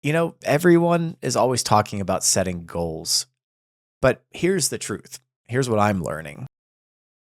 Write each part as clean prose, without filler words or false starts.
Everyone is always talking about setting goals. But here's the truth. Here's what I'm learning.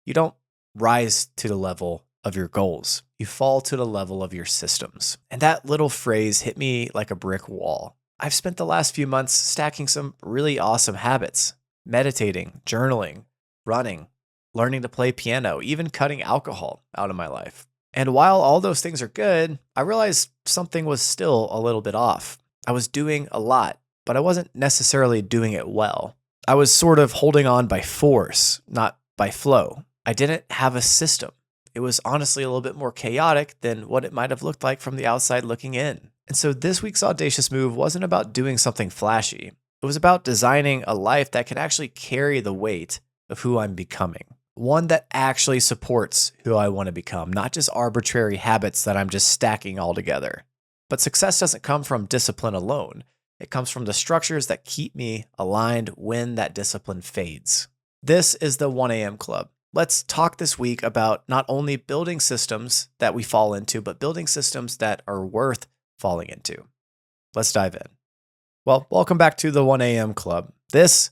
You don't rise to the level of your goals. You fall to the level of your systems. And that little phrase hit me like a brick wall. I've spent the last few months stacking some really awesome habits, meditating, journaling, running, learning to play piano, even cutting alcohol out of my life. And while all those things are good, I realized something was still a little bit off. I was doing a lot, but I wasn't necessarily doing it well. I was sort of holding on by force, not by flow. I didn't have a system. It was honestly a little bit more chaotic than what it might have looked like from the outside looking in. And so this week's audacious move wasn't about doing something flashy. It was about designing a life that can actually carry the weight of who I'm becoming. One that actually supports who I want to become, not just arbitrary habits that I'm just stacking all together. But success doesn't come from discipline alone. It comes from the structures that keep me aligned when that discipline fades. This is the 1 a.m. Club. Let's talk this week about not only building systems that we fall into, but building systems that are worth falling into. Let's dive in. Well, welcome back to the 1 a.m. Club. This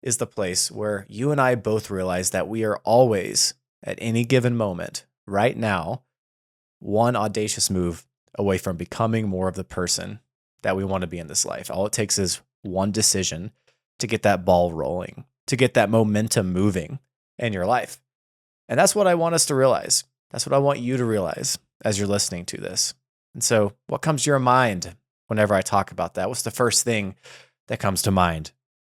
is the place where you and I both realize that we are always, at any given moment, right now, one audacious move away from becoming more of the person that we want to be in this life. All it takes is one decision to get that ball rolling, to get that momentum moving in your life. And that's what I want us to realize. That's what I want you to realize as you're listening to this. And so what comes to your mind whenever I talk about that? What's the first thing that comes to mind?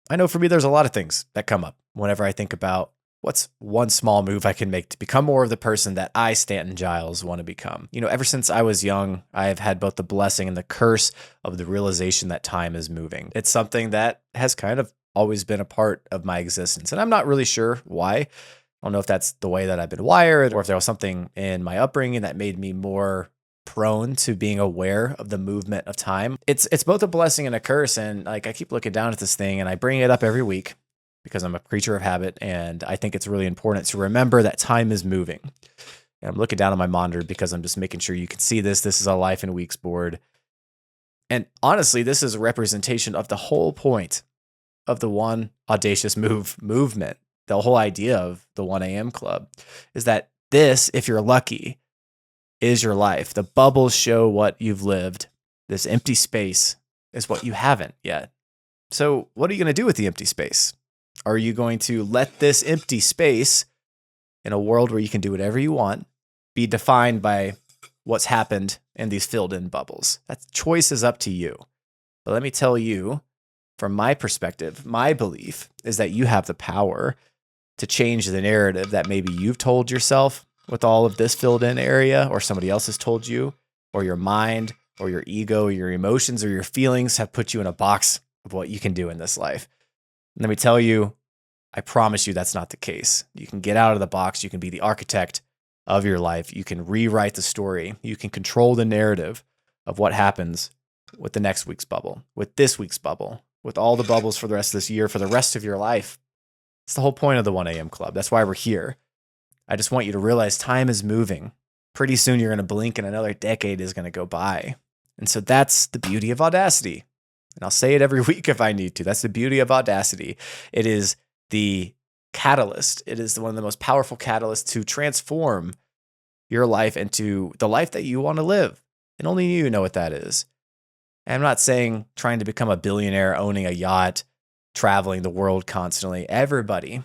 I know for me, there's a lot of things that come up whenever I think about what's one small move I can make to become more of the person that I, Stanton Giles, want to become. Ever since I was young, I have had both the blessing and the curse of the realization that time is moving. It's something that has kind of always been a part of my existence. And I'm not really sure why. I don't know if that's the way that I've been wired or if there was something in my upbringing that made me more prone to being aware of the movement of time. It's both a blessing and a curse. And I keep looking down at this thing and I bring it up every week because I'm a creature of habit. And I think it's really important to remember that time is moving. And I'm looking down on my monitor because I'm just making sure you can see this. This is a life in weeks board. And honestly, this is a representation of the whole point of the one audacious movement. The whole idea of the 1 a.m. Club is that this, if you're lucky, is your life. The bubbles show what you've lived. This empty space is what you haven't yet. So what are you going to do with the empty space? Are you going to let this empty space in a world where you can do whatever you want be defined by what's happened in these filled in bubbles? That choice is up to you. But let me tell you, from my perspective, my belief is that you have the power to change the narrative that maybe you've told yourself with all of this filled in area, or somebody else has told you, or your mind, or your ego, or your emotions, or your feelings have put you in a box of what you can do in this life. And let me tell you, I promise you that's not the case. You can get out of the box. You can be the architect of your life. You can rewrite the story. You can control the narrative of what happens with the next week's bubble, with this week's bubble, with all the bubbles for the rest of this year, for the rest of your life. It's the whole point of the 1 a.m. Club. That's why we're here. I just want you to realize time is moving. Pretty soon you're going to blink and another decade is going to go by. And so that's the beauty of audacity. And I'll say it every week if I need to. That's the beauty of audacity. It is the catalyst. It is one of the most powerful catalysts to transform your life into the life that you want to live. And only you know what that is. And I'm not saying trying to become a billionaire, owning a yacht, traveling the world constantly. Everybody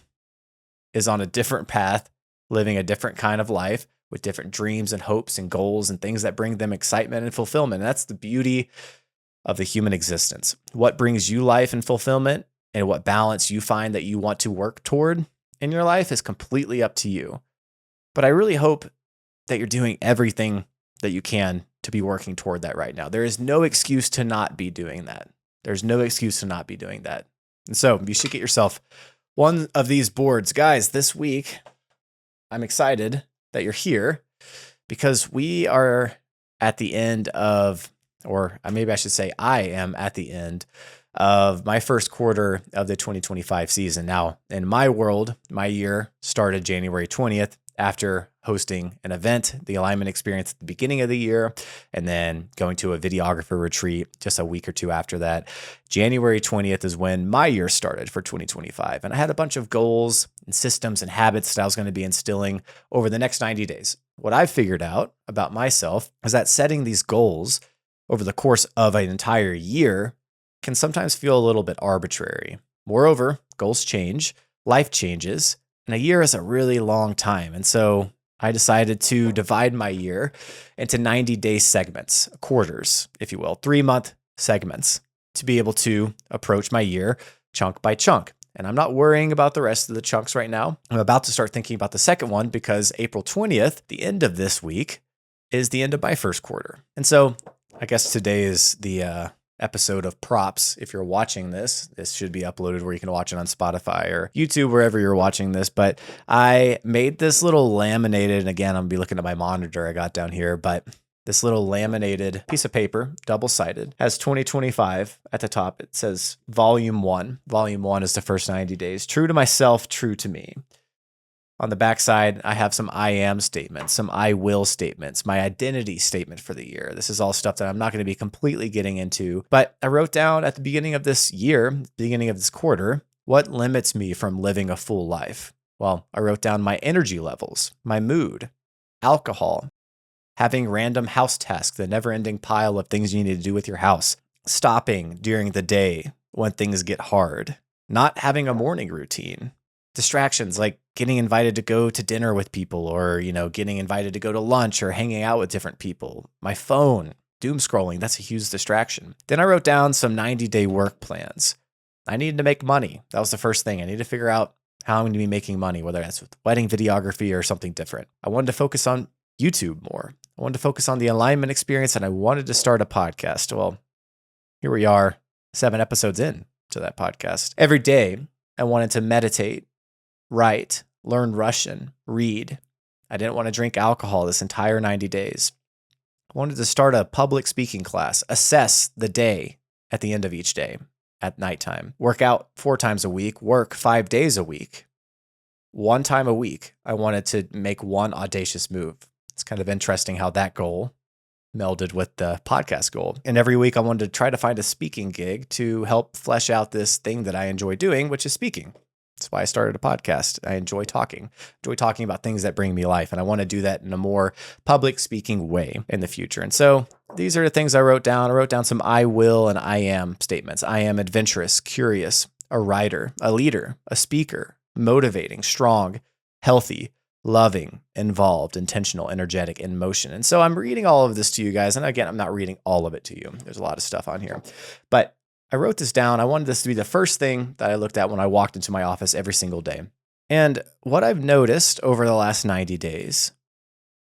is on a different path, living a different kind of life with different dreams and hopes and goals and things that bring them excitement and fulfillment. And that's the beauty of the human existence. What brings you life and fulfillment and what balance you find that you want to work toward in your life is completely up to you. But I really hope that you're doing everything that you can to be working toward that right now. There is no excuse to not be doing that. There's no excuse to not be doing that. And so you should get yourself one of these boards. Guys, this week, I'm excited that you're here because we are at the end of, or maybe I should say I am at the end of my first quarter of the 2025 season. Now, in my world, my year started January 20th after hosting an event, the alignment experience at the beginning of the year, and then going to a videographer retreat just a week or two after that. January 20th is when my year started for 2025. And I had a bunch of goals and systems and habits that I was going to be instilling over the next 90 days. What I've figured out about myself is that setting these goals over the course of an entire year can sometimes feel a little bit arbitrary. Moreover, goals change, life changes, and a year is a really long time. And so I decided to divide my year into 90-day segments, quarters, if you will, 3-month segments to be able to approach my year chunk by chunk. And I'm not worrying about the rest of the chunks right now. I'm about to start thinking about the second one because April 20th, the end of this week, is the end of my first quarter. And so I guess today is the episode of props. If you're watching this should be uploaded where you can watch it on Spotify or YouTube, wherever you're watching this. But I made this little laminated, and again, I'm gonna be looking at my monitor I got down here, but this little laminated piece of paper, double-sided, has 2025 at the top. It says Volume 1. Volume 1 is the first 90 days. True to myself, true to me. On the backside, I have some I am statements, some I will statements, my identity statement for the year. This is all stuff that I'm not going to be completely getting into, but I wrote down at the beginning of this year, beginning of this quarter, what limits me from living a full life. Well, I wrote down my energy levels, my mood, alcohol, having random house tasks, the never-ending pile of things you need to do with your house, stopping during the day when things get hard, not having a morning routine, distractions like getting invited to go to dinner with people or, getting invited to go to lunch or hanging out with different people. My phone, doom scrolling, that's a huge distraction. Then I wrote down some 90-day work plans. I needed to make money. That was the first thing. I needed to figure out how I'm going to be making money, whether that's with wedding videography or something different. I wanted to focus on YouTube more. I wanted to focus on the alignment experience, and I wanted to start a podcast. Well, here we are, 7 episodes in to that podcast. Every day, I wanted to meditate, write, learn Russian, read. I didn't want to drink alcohol this entire 90 days. I wanted to start a public speaking class, assess the day at the end of each day at nighttime, work out 4 times a week, work 5 days a week. 1 time a week, I wanted to make one audacious move. It's kind of interesting how that goal melded with the podcast goal. And every week I wanted to try to find a speaking gig to help flesh out this thing that I enjoy doing, which is speaking. That's why I started a podcast. I enjoy talking about things that bring me life. And I want to do that in a more public speaking way in the future. And so these are the things I wrote down. I wrote down some I will and I am statements. I am adventurous, curious, a writer, a leader, a speaker, motivating, strong, healthy, loving, involved, intentional, energetic, in motion. And so I'm reading all of this to you guys. And again, I'm not reading all of it to you. There's a lot of stuff on here. But I wrote this down. I wanted this to be the first thing that I looked at when I walked into my office every single day. And what I've noticed over the last 90 days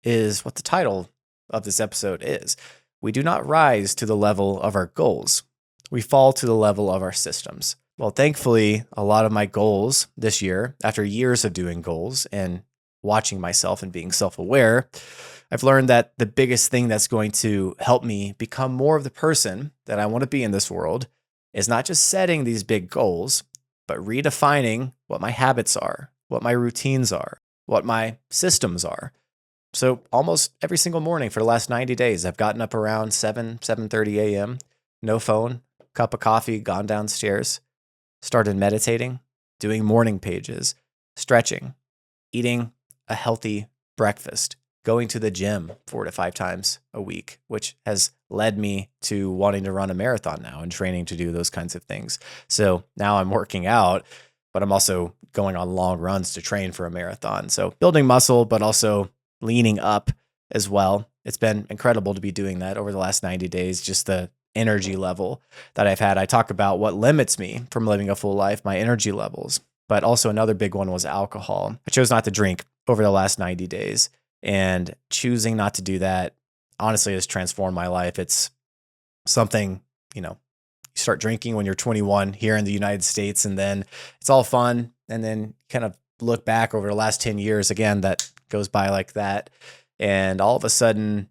is what the title of this episode is. We do not rise to the level of our goals. We fall to the level of our systems. Well, thankfully, a lot of my goals this year, after years of doing goals and watching myself and being self-aware, I've learned that the biggest thing that's going to help me become more of the person that I want to be in this world is not just setting these big goals, but redefining what my habits are, what my routines are, what my systems are. So almost every single morning for the last 90 days, I've gotten up around 7:30 a.m., no phone, cup of coffee, gone downstairs, started meditating, doing morning pages, stretching, eating a healthy breakfast, going to the gym 4 to 5 times a week, which has led me to wanting to run a marathon now and training to do those kinds of things. So now I'm working out, but I'm also going on long runs to train for a marathon. So building muscle, but also leaning up as well. It's been incredible to be doing that over the last 90 days, just the energy level that I've had. I talk about what limits me from living a full life, my energy levels, but also another big one was alcohol. I chose not to drink over the last 90 days. And choosing not to do that, honestly, has transformed my life. It's something, you start drinking when you're 21 here in the United States, and then it's all fun. And then kind of look back over the last 10 years, again, that goes by like that. And all of a sudden,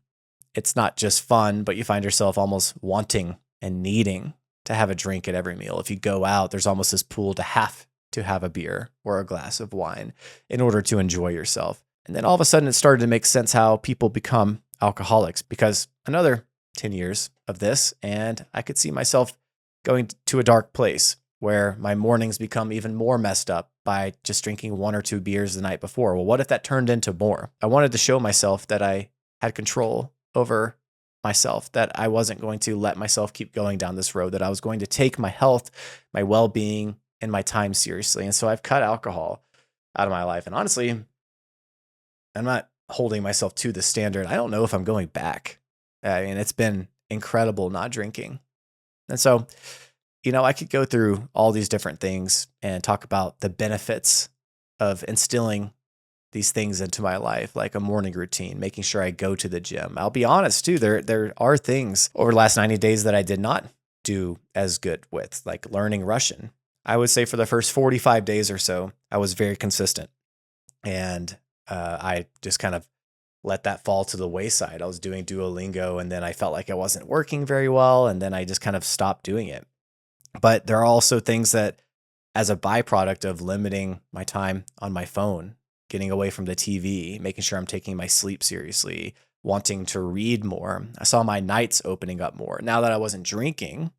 it's not just fun, but you find yourself almost wanting and needing to have a drink at every meal. If you go out, there's almost this pull to have a beer or a glass of wine in order to enjoy yourself. And then all of a sudden it started to make sense how people become alcoholics, because another 10 years of this, and I could see myself going to a dark place where my mornings become even more messed up by just drinking 1 or 2 beers the night before. Well, what if that turned into more? I wanted to show myself that I had control over myself, that I wasn't going to let myself keep going down this road, that I was going to take my health, my well-being, and my time seriously. And so I've cut alcohol out of my life. And honestly, I'm not holding myself to the standard. I don't know if I'm going back. I mean, it's been incredible not drinking. And so, I could go through all these different things and talk about the benefits of instilling these things into my life, like a morning routine, making sure I go to the gym. I'll be honest too, there are things over the last 90 days that I did not do as good with, like learning Russian. I would say for the first 45 days or so, I was very consistent. And I just kind of let that fall to the wayside. I was doing Duolingo, and then I felt like it wasn't working very well, and then I just kind of stopped doing it. But there are also things that, as a byproduct of limiting my time on my phone, getting away from the TV, making sure I'm taking my sleep seriously, wanting to read more, I saw my nights opening up more. Now that I wasn't drinking,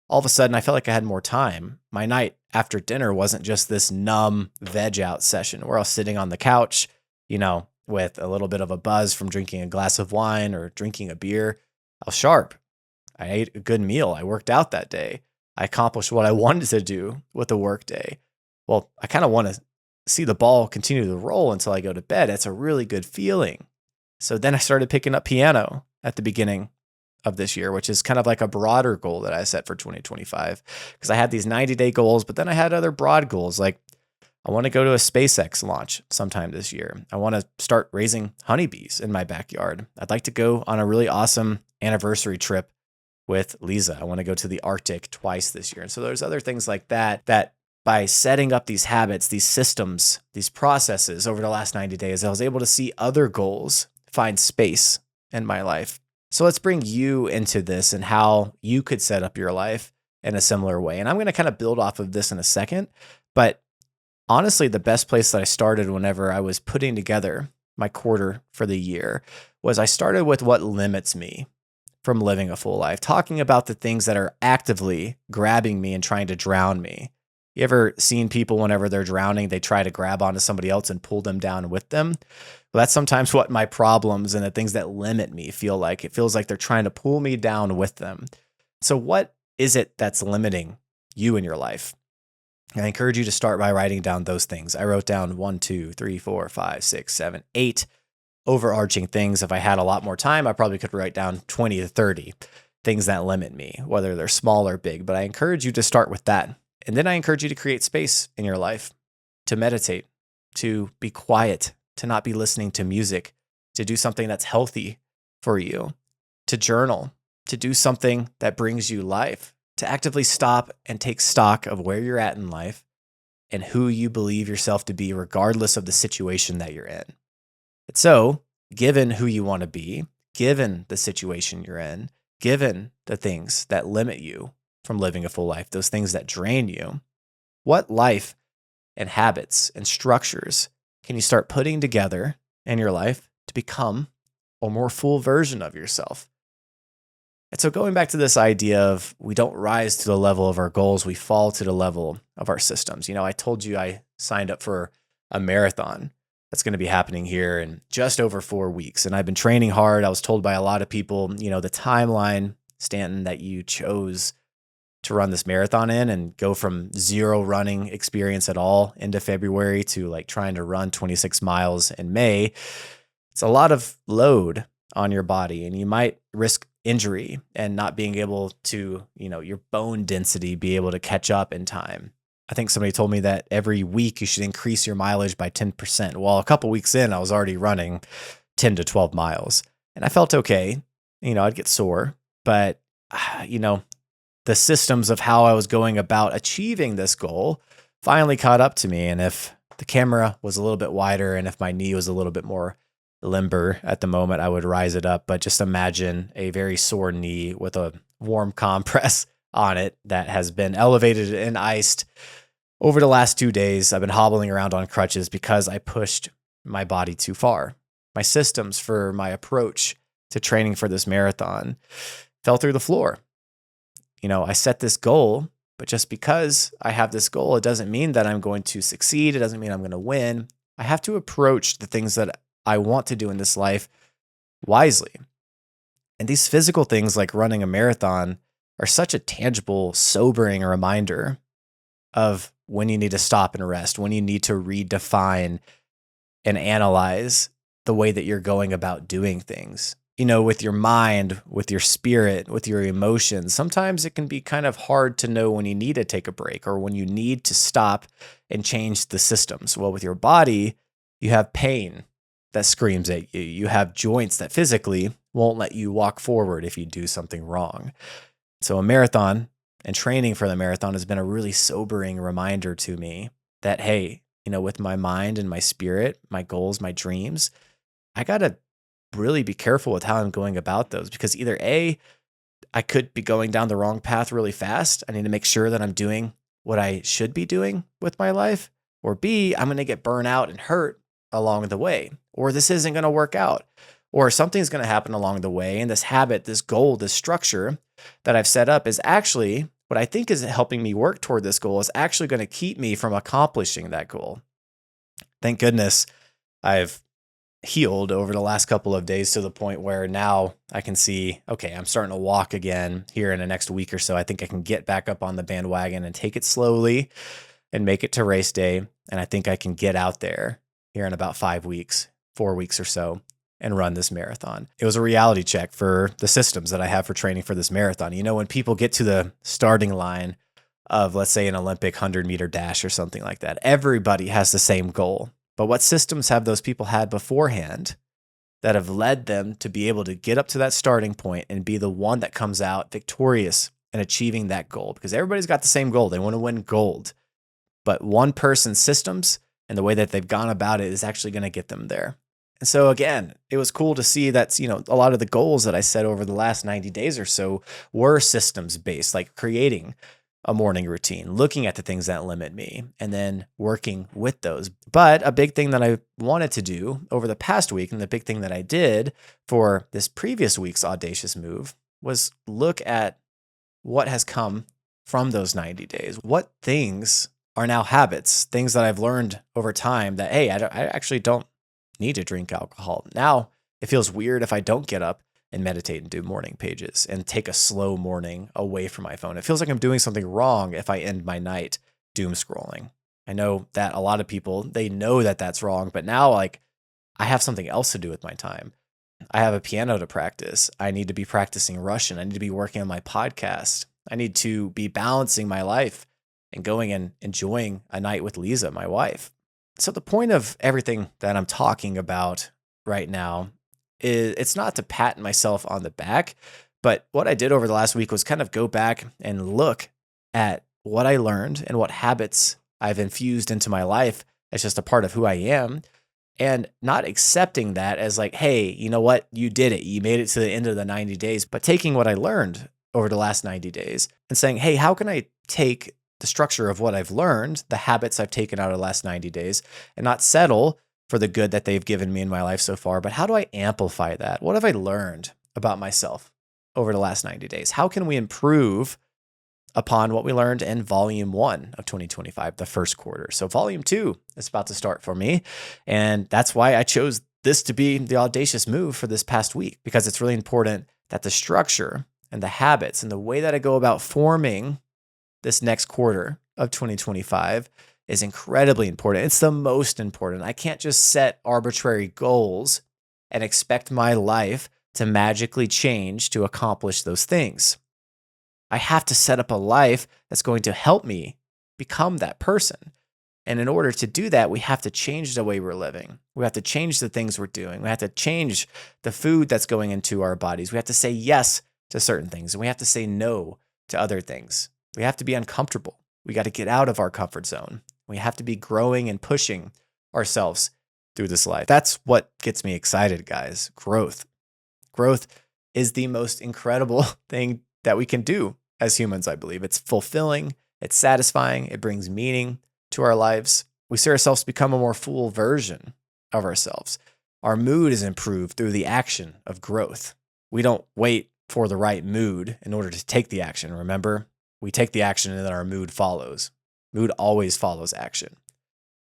all of a sudden I felt like I had more time. My night after dinner wasn't just this numb veg out session where I was sitting on the couch, with a little bit of a buzz from drinking a glass of wine or drinking a beer. I was sharp. I ate a good meal. I worked out that day. I accomplished what I wanted to do with the work day. Well, I kind of want to see the ball continue to roll until I go to bed. It's a really good feeling. So then I started picking up piano at the beginning of this year, which is kind of like a broader goal that I set for 2025, because I had these 90-day goals, but then I had other broad goals, like I want to go to a SpaceX launch sometime this year. I want to start raising honeybees in my backyard. I'd like to go on a really awesome anniversary trip with Lisa. I want to go to the Arctic twice this year. And so there's other things like that by setting up these habits, these systems, these processes over the last 90 days, I was able to see other goals find space in my life. So let's bring you into this and how you could set up your life in a similar way. And I'm going to kind of build off of this in a second. But honestly, the best place that I started whenever I was putting together my quarter for the year was I started with what limits me from living a full life, talking about the things that are actively grabbing me and trying to drown me. You ever seen people whenever they're drowning, they try to grab onto somebody else and pull them down with them? Well, that's sometimes what my problems and the things that limit me feel like. It feels like they're trying to pull me down with them. So what is it that's limiting you in your life? I encourage you to start by writing down those things. I wrote down 1, 2, 3, 4, 5, 6, 7, 8 overarching things. If I had a lot more time, I probably could write down 20 to 30 things that limit me, whether they're small or big. But I encourage you to start with that. And then I encourage you to create space in your life, to meditate, to be quiet, to not be listening to music, to do something that's healthy for you, to journal, to do something that brings you life, to actively stop and take stock of where you're at in life and who you believe yourself to be, regardless of the situation that you're in. So, given who you want to be, given the situation you're in, given the things that limit you from living a full life, those things that drain you, what life and habits and structures can you start putting together in your life to become a more full version of yourself? And so going back to this idea of we don't rise to the level of our goals, we fall to the level of our systems. I told you I signed up for a marathon that's going to be happening here in just over 4 weeks. And I've been training hard. I was told by a lot of people, the timeline, Stanton, that you chose to run this marathon in and go from zero running experience at all into February to like trying to run 26 miles in May. It's a lot of load on your body, and you might risk injury and not being able to, your bone density be able to catch up in time. I think somebody told me that every week you should increase your mileage by 10%. Well, a couple weeks in, I was already running 10 to 12 miles and I felt okay. I'd get sore, but the systems of how I was going about achieving this goal finally caught up to me. And if the camera was a little bit wider and if my knee was a little bit more limber at the moment, I would rise it up. But just imagine a very sore knee with a warm compress on it that has been elevated and iced over the last 2 days. I've been hobbling around on crutches because I pushed my body too far. My systems for my approach to training for this marathon fell through the floor. I set this goal, but just because I have this goal, it doesn't mean that I'm going to succeed. It doesn't mean I'm going to win. I have to approach the things that I want to do in this life wisely. And these physical things like running a marathon are such a tangible, sobering reminder of when you need to stop and rest, when you need to redefine and analyze the way that you're going about doing things. With your mind, with your spirit, with your emotions, sometimes it can be kind of hard to know when you need to take a break or when you need to stop and change the systems. Well, with your body, you have pain that screams at you. You have joints that physically won't let you walk forward if you do something wrong. So a marathon and training for the marathon has been a really sobering reminder to me that, hey, with my mind and my spirit, my goals, my dreams, I got to really be careful with how I'm going about those, because either A, I could be going down the wrong path really fast. I need to make sure that I'm doing what I should be doing with my life, or B, I'm going to get burnt out and hurt along the way, or this isn't going to work out, or something's going to happen along the way. And this habit, this goal, this structure that I've set up is actually what I think is helping me work toward this goal is actually going to keep me from accomplishing that goal. Thank goodness I've healed over the last couple of days to the point where now I can see, okay, I'm starting to walk again here in the next week or so. I think I can get back up on the bandwagon and take it slowly and make it to race day. And I think I can get out there here in about 4 weeks or so, and run this marathon. It was a reality check for the systems that I have for training for this marathon. When people get to the starting line of, let's say, an Olympic 100-meter dash or something like that, everybody has the same goal. But what systems have those people had beforehand that have led them to be able to get up to that starting point and be the one that comes out victorious in achieving that goal? Because everybody's got the same goal. They want to win gold. But one person's systems and the way that they've gone about it is actually going to get them there. And so again, it was cool to see that, a lot of the goals that I set over the last 90 days or so were systems based, like creating a morning routine, looking at the things that limit me, and then working with those. But a big thing that I wanted to do over the past week, and the big thing that I did for this previous week's audacious move, was look at what has come from those 90 days. What things are now habits, things that I've learned over time that, hey, I actually don't need to drink alcohol. Now it feels weird if I don't get up and meditate and do morning pages and take a slow morning away from my phone. It feels like I'm doing something wrong if I end my night doom scrolling. I know that a lot of people, they know that that's wrong, but now I have something else to do with my time. I have a piano to practice. I need to be practicing Russian. I need to be working on my podcast. I need to be balancing my life and going and enjoying a night with Lisa, my wife. So the point of everything that I'm talking about right now is it's not to pat myself on the back, but what I did over the last week was kind of go back and look at what I learned and what habits I've infused into my life as just a part of who I am, and not accepting that as like, hey, you know what? You did it. You made it to the end of the 90 days, but taking what I learned over the last 90 days and saying, hey, how can I take the structure of what I've learned, the habits I've taken out of the last 90 days, and not settle for the good that they've given me in my life so far, but how do I amplify that? What have I learned about myself over the last 90 days? How can we improve upon what we learned in volume 1 of 2025, the first quarter? So volume 2 is about to start for me. And that's why I chose this to be the audacious move for this past week, because it's really important that the structure and the habits and the way that I go about forming this next quarter of 2025 is incredibly important. It's the most important. I can't just set arbitrary goals and expect my life to magically change to accomplish those things. I have to set up a life that's going to help me become that person. And in order to do that, we have to change the way we're living. We have to change the things we're doing. We have to change the food that's going into our bodies. We have to say yes to certain things, and we have to say no to other things. We have to be uncomfortable. We got to get out of our comfort zone. We have to be growing and pushing ourselves through this life. That's what gets me excited, guys. Growth. Growth is the most incredible thing that we can do as humans, I believe. It's fulfilling, it's satisfying, it brings meaning to our lives. We see ourselves become a more full version of ourselves. Our mood is improved through the action of growth. We don't wait for the right mood in order to take the action. Remember, we take the action and then our mood follows. Mood always follows action.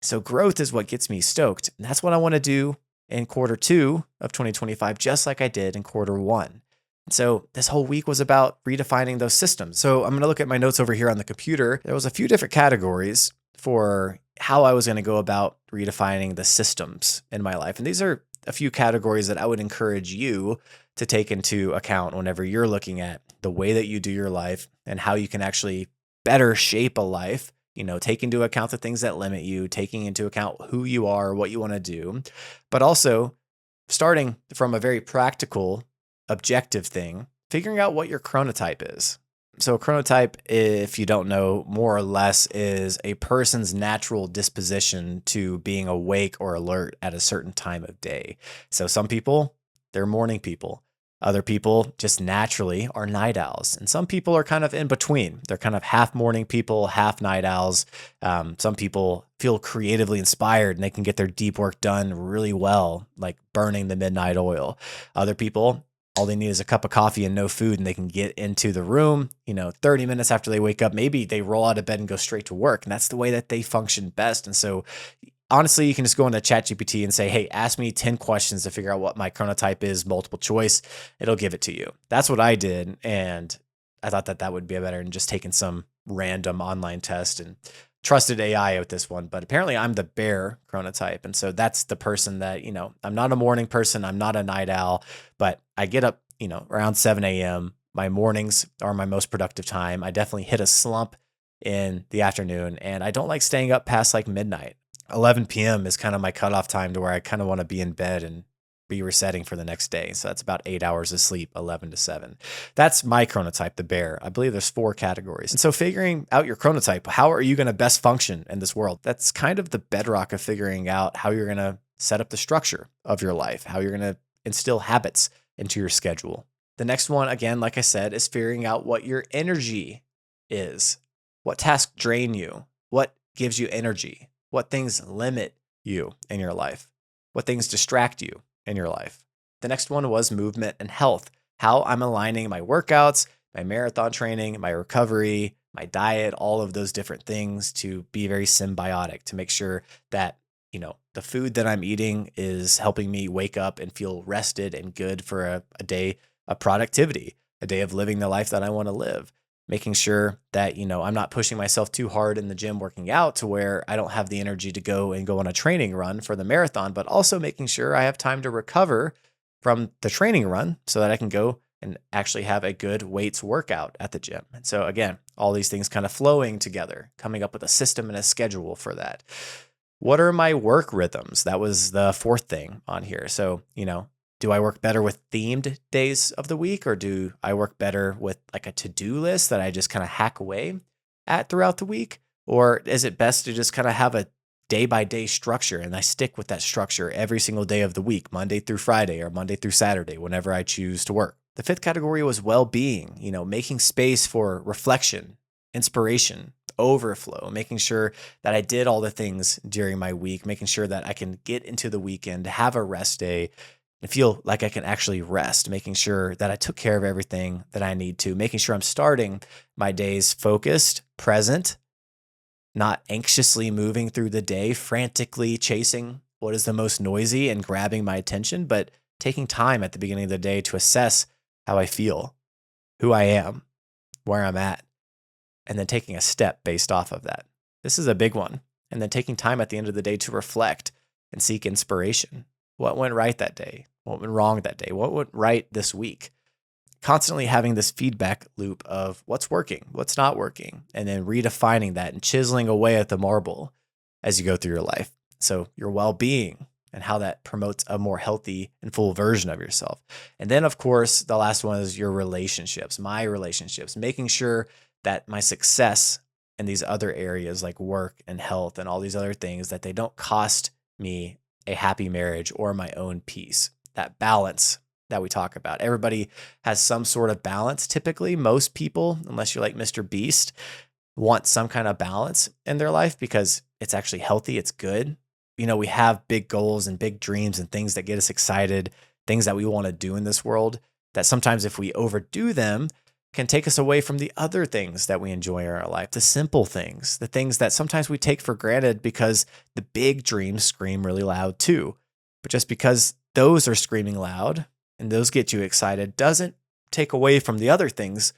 So growth is what gets me stoked. And that's what I want to do in Q2 of 2025, just like I did in Q1. So this whole week was about redefining those systems. So I'm going to look at my notes over here on the computer. There was a few different categories for how I was going to go about redefining the systems in my life. And these are a few categories that I would encourage you to take into account whenever you're looking at the way that you do your life and how you can actually better shape a life. Take into account the things that limit you, taking into account who you are, what you want to do, but also starting from a very practical, objective thing, figuring out what your chronotype is. So a chronotype, if you don't know, more or less is a person's natural disposition to being awake or alert at a certain time of day. So some people, they're morning people. Other people just naturally are night owls. And some people are kind of in between. They're kind of half morning people, half night owls. Some people feel creatively inspired and they can get their deep work done really well, like burning the midnight oil. Other people, all they need is a cup of coffee and no food, and they can get into the room, 30 minutes after they wake up. Maybe they roll out of bed and go straight to work. And that's the way that they function best. And so honestly, you can just go into ChatGPT and say, hey, ask me 10 questions to figure out what my chronotype is, multiple choice. It'll give it to you. That's what I did. And I thought that would be better than just taking some random online test and trusted AI with this one. But apparently I'm the bear chronotype. And so that's the person that, I'm not a morning person. I'm not a night owl, but I get up, around 7 a.m. My mornings are my most productive time. I definitely hit a slump in the afternoon, and I don't like staying up past like midnight. 11 p.m. is kind of my cutoff time to where I kind of want to be in bed and be resetting for the next day. So that's about 8 hours of sleep, 11 to 7. That's my chronotype, the bear. I believe there's 4 categories. And so figuring out your chronotype, how are you going to best function in this world? That's kind of the bedrock of figuring out how you're going to set up the structure of your life, how you're going to instill habits into your schedule. The next one, again, like I said, is figuring out what your energy is. What tasks drain you? What gives you energy? What things limit you in your life? What things distract you in your life? The next one was movement and health. How I'm aligning my workouts, my marathon training, my recovery, my diet, all of those different things to be very symbiotic, to make sure that, the food that I'm eating is helping me wake up and feel rested and good for a day of productivity, a day of living the life that I want to live. Making sure that, I'm not pushing myself too hard in the gym working out to where I don't have the energy to go on a training run for the marathon, but also making sure I have time to recover from the training run so that I can go and actually have a good weights workout at the gym. And so again, all these things kind of flowing together, coming up with a system and a schedule for that. What are my work rhythms? That was the 4th thing on here. So, do I work better with themed days of the week, or do I work better with like a to-do list that I just kind of hack away at throughout the week? Or is it best to just kind of have a day-by-day structure and I stick with that structure every single day of the week, Monday through Friday or Monday through Saturday, whenever I choose to work? The 5th category was well-being, making space for reflection, inspiration, overflow, making sure that I did all the things during my week, making sure that I can get into the weekend, have a rest day, and feel like I can actually rest, making sure that I took care of everything that I need to, making sure I'm starting my days focused, present, not anxiously moving through the day, frantically chasing what is the most noisy and grabbing my attention, but taking time at the beginning of the day to assess how I feel, who I am, where I'm at, and then taking a step based off of that. This is a big one. And then taking time at the end of the day to reflect and seek inspiration. What went right that day? What went wrong that day? What went right this week? Constantly having this feedback loop of what's working, what's not working, and then redefining that and chiseling away at the marble as you go through your life. So your well-being and how that promotes a more healthy and full version of yourself. And then, of course, the last one is your relationships, my relationships, making sure that my success in these other areas like work and health and all these other things, that they don't cost me a happy marriage or my own peace. That balance that we talk about. Everybody has some sort of balance. Typically, most people, unless you're like Mr. Beast, want some kind of balance in their life because it's actually healthy, it's good. we have big goals and big dreams and things that get us excited, things that we want to do in this world, that sometimes if we overdo them, can take us away from the other things that we enjoy in our life, the simple things, the things that sometimes we take for granted because the big dreams scream really loud too. But just because those are screaming loud and those get you excited doesn't take away from the other things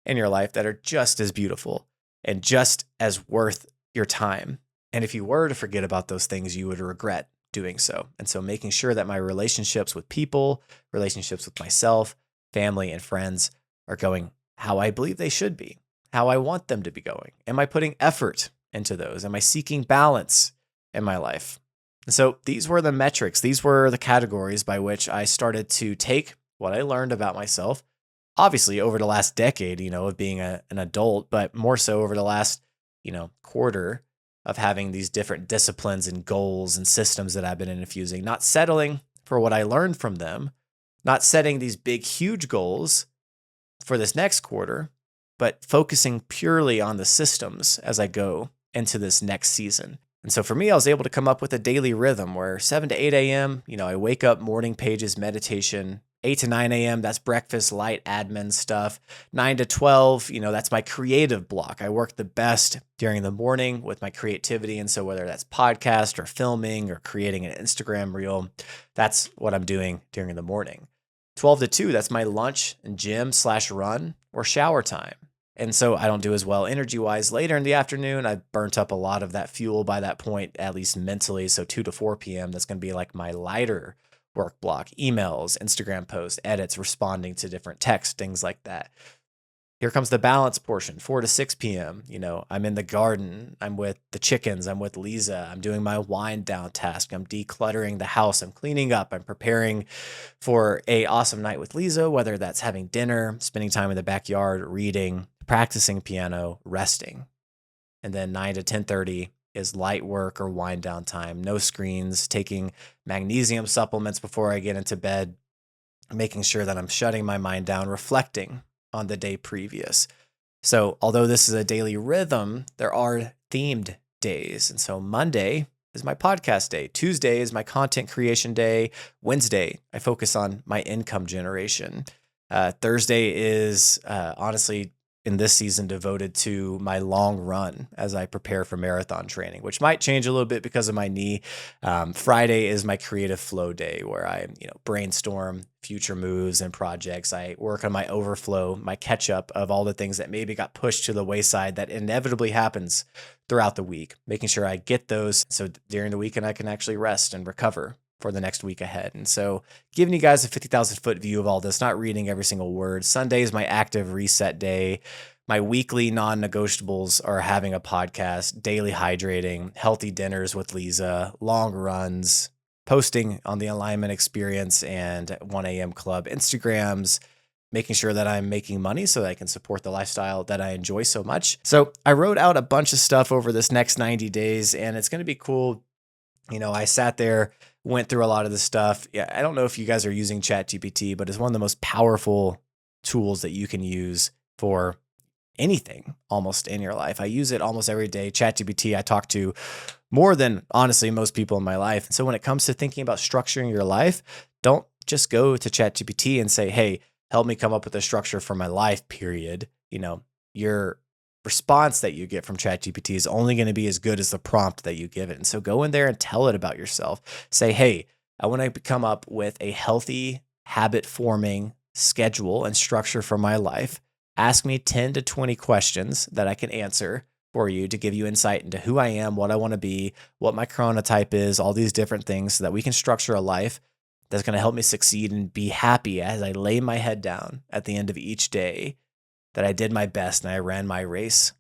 in your life that are just as beautiful and just as worth your time. And if you were to forget about those things, you would regret doing so. And so making sure that my relationships with people, relationships with myself, family, and friends are going how I believe they should be, how I want them to be going. Am I putting effort into those? Am I seeking balance in my life? And so these were the metrics. These were the categories by which I started to take what I learned about myself, obviously over the last decade, of being an adult, but more so over the last, quarter of having these different disciplines and goals and systems that I've been infusing, not settling for what I learned from them, not setting these big, huge goals for this next quarter, but focusing purely on the systems as I go into this next season. And so for me, I was able to come up with a daily rhythm where 7 to 8 a.m., I wake up, morning pages, meditation. 8 to 9 a.m., that's breakfast, light admin stuff. 9 to 12, that's my creative block. I work the best during the morning with my creativity. And so whether that's podcast or filming or creating an Instagram reel, that's what I'm doing during the morning. 12 to 2, that's my lunch and gym/run or shower time. And so I don't do as well energy-wise later in the afternoon. I've burnt up a lot of that fuel by that point, at least mentally. So 2 to 4 p.m., that's going to be like my lighter work block, emails, Instagram posts, edits, responding to different texts, things like that. Here comes the balance portion, 4 to 6 p.m. I'm in the garden. I'm with the chickens. I'm with Lisa. I'm doing my wind down task. I'm decluttering the house. I'm cleaning up. I'm preparing for a awesome night with Lisa, whether that's having dinner, spending time in the backyard, reading, practicing piano, resting. And then 9 to 10:30 is light work or wind down time. No screens, taking magnesium supplements before I get into bed, making sure that I'm shutting my mind down, reflecting on the day previous. So although this is a daily rhythm, there are themed days. And so Monday is my podcast day. Tuesday is my content creation day. Wednesday, I focus on my income generation. Thursday is honestly in this season devoted to my long run as I prepare for marathon training, which might change a little bit because of my knee. Friday is my creative flow day where I, brainstorm future moves and projects. I work on my overflow, my catch up of all the things that maybe got pushed to the wayside that inevitably happens throughout the week, making sure I get those so during the weekend I can actually rest and recover for the next week ahead. And so giving you guys a 50,000 foot view of all this, not reading every single word. Sunday is my active reset day. My weekly non-negotiables are having a podcast, daily hydrating, healthy dinners with Lisa, long runs, posting on the Alignment Experience and 1 a.m. Club Instagrams, making sure that I'm making money so that I can support the lifestyle that I enjoy so much. So I wrote out a bunch of stuff over this next 90 days, and it's going to be cool. I sat there, went through a lot of this stuff. Yeah, I don't know if you guys are using ChatGPT, but it's one of the most powerful tools that you can use for anything almost in your life. I use it almost every day. ChatGPT, I talk to more than honestly most people in my life. And so when it comes to thinking about structuring your life, don't just go to ChatGPT and say, hey, help me come up with a structure for my life, period. Your response that you get from ChatGPT is only going to be as good as the prompt that you give it. And so go in there and tell it about yourself. Say, hey, I want to come up with a healthy habit forming schedule and structure for my life. Ask me 10 to 20 questions that I can answer for you to give you insight into who I am, what I want to be, what my chronotype is, all these different things so that we can structure a life that's going to help me succeed and be happy as I lay my head down at the end of each day that I did my best and I ran my race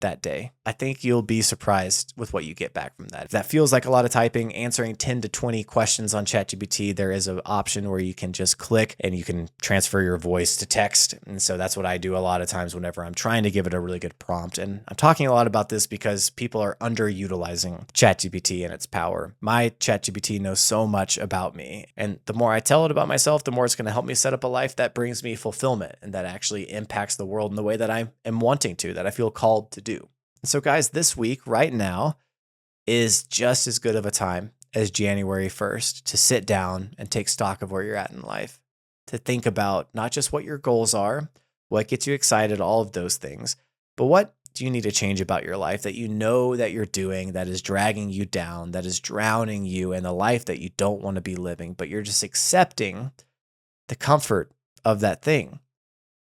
that day. I think you'll be surprised with what you get back from that. If that feels like a lot of typing, answering 10 to 20 questions on ChatGPT, there is an option where you can just click and you can transfer your voice to text. And so that's what I do a lot of times whenever I'm trying to give it a really good prompt. And I'm talking a lot about this because people are underutilizing ChatGPT and its power. My ChatGPT knows so much about me. And the more I tell it about myself, the more it's going to help me set up a life that brings me fulfillment and that actually impacts the world in the way that I am wanting to, that I feel called to do. So guys, this week right now is just as good of a time as January 1st to sit down and take stock of where you're at in life, to think about not just what your goals are, what gets you excited, all of those things, but what do you need to change about your life that you know that you're doing that is dragging you down, that is drowning you in the life that you don't want to be living, but you're just accepting the comfort of that thing,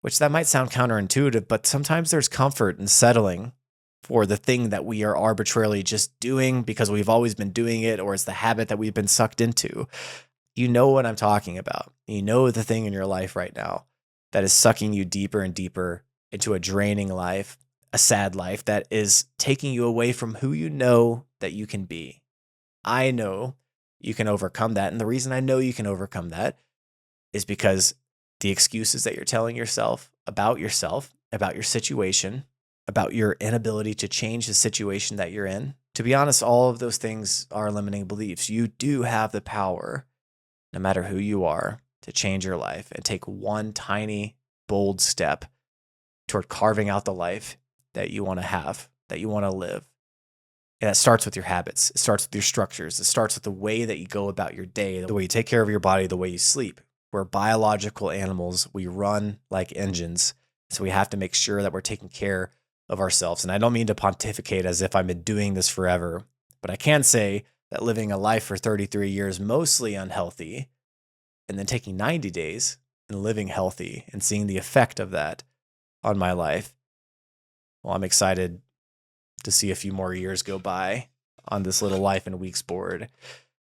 which that might sound counterintuitive, but sometimes there's comfort in settling for the thing that we are arbitrarily just doing because we've always been doing it, or it's the habit that we've been sucked into. You know what I'm talking about. You know the thing in your life right now that is sucking you deeper and deeper into a draining life, a sad life that is taking you away from who you know that you can be. I know you can overcome that. And the reason I know you can overcome that is because the excuses that you're telling yourself, about your situation, about your inability to change the situation that you're in. To be honest, all of those things are limiting beliefs. You do have the power, no matter who you are, to change your life and take one tiny, bold step toward carving out the life that you want to have, that you want to live. And that starts with your habits. It starts with your structures. It starts with the way that you go about your day, the way you take care of your body, the way you sleep. We're biological animals. We run like engines. So we have to make sure that we're taking care of ourselves. And I don't mean to pontificate as if I've been doing this forever, but I can say that living a life for 33 years, mostly unhealthy, and then taking 90 days and living healthy and seeing the effect of that on my life. Well, I'm excited to see a few more years go by on this little life in weeks board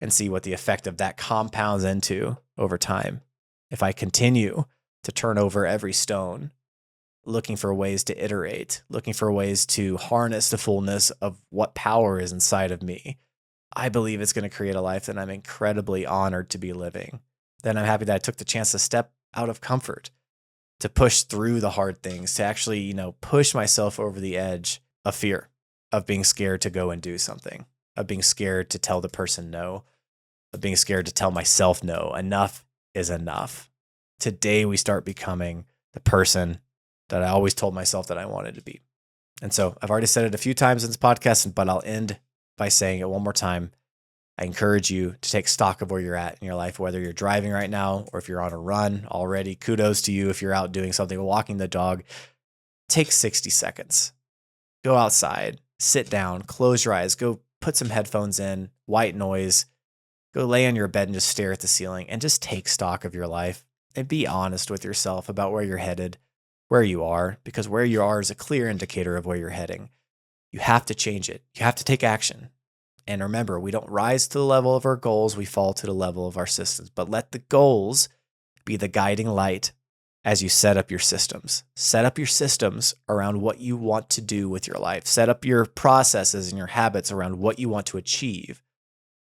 and see what the effect of that compounds into over time. If I continue to turn over every stone, looking for ways to iterate, looking for ways to harness the fullness of what power is inside of me, I believe it's going to create a life that I'm incredibly honored to be living. Then I'm happy that I took the chance to step out of comfort, to push through the hard things, to actually, push myself over the edge of fear, of being scared to go and do something, of being scared to tell the person no, of being scared to tell myself no. Enough is enough. Today we start becoming the person that I always told myself that I wanted to be. And so I've already said it a few times in this podcast, but I'll end by saying it one more time. I encourage you to take stock of where you're at in your life, whether you're driving right now or if you're on a run already. Kudos to you if you're out doing something, walking the dog. Take 60 seconds. Go outside, sit down, close your eyes, go put some headphones in, white noise, go lay on your bed and just stare at the ceiling and just take stock of your life and be honest with yourself about where you're headed, where you are, because where you are is a clear indicator of where you're heading. You have to change it. You have to take action. And remember, we don't rise to the level of our goals, we fall to the level of our systems. But let the goals be the guiding light as you set up your systems. Set up your systems around what you want to do with your life. Set up your processes and your habits around what you want to achieve.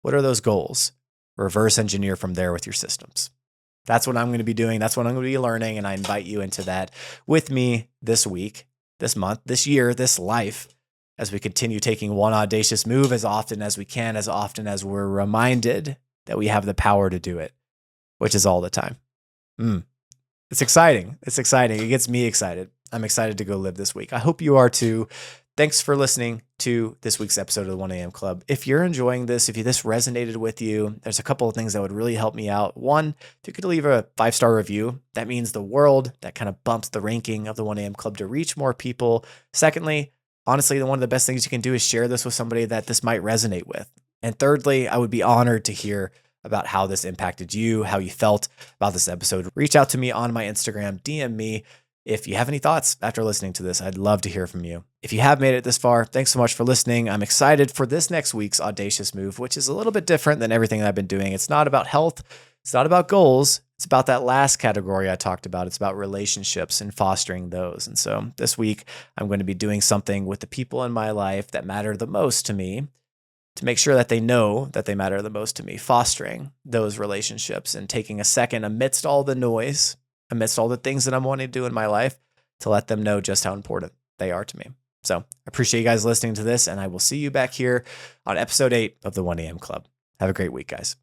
What are those goals? Reverse engineer from there with your systems. That's what I'm going to be doing. That's what I'm going to be learning. And I invite you into that with me this week, this month, this year, this life, as we continue taking one audacious move as often as we can, as often as we're reminded that we have the power to do it, which is all the time. It's exciting. It's exciting. It gets me excited. I'm excited to go live this week. I hope you are too. Thanks for listening to this week's episode of the 1 a.m. Club. If you're enjoying this, if this resonated with you, there's a couple of things that would really help me out. One, if you could leave a 5-star review, that means the world. That kind of bumps the ranking of the 1 a.m. Club to reach more people. Secondly, honestly, one of the best things you can do is share this with somebody that this might resonate with. And thirdly, I would be honored to hear about how this impacted you, how you felt about this episode. Reach out to me on my Instagram, DM me. If you have any thoughts after listening to this, I'd love to hear from you. If you have made it this far, thanks so much for listening. I'm excited for this next week's audacious move, which is a little bit different than everything that I've been doing. It's not about health. It's not about goals. It's about that last category I talked about. It's about relationships and fostering those. And so this week, I'm going to be doing something with the people in my life that matter the most to me to make sure that they know that they matter the most to me, fostering those relationships and taking a second amidst all the noise, amidst all the things that I'm wanting to do in my life, to let them know just how important they are to me. So I appreciate you guys listening to this, and I will see you back here on episode 8 of the 1 a.m. Club. Have a great week, guys.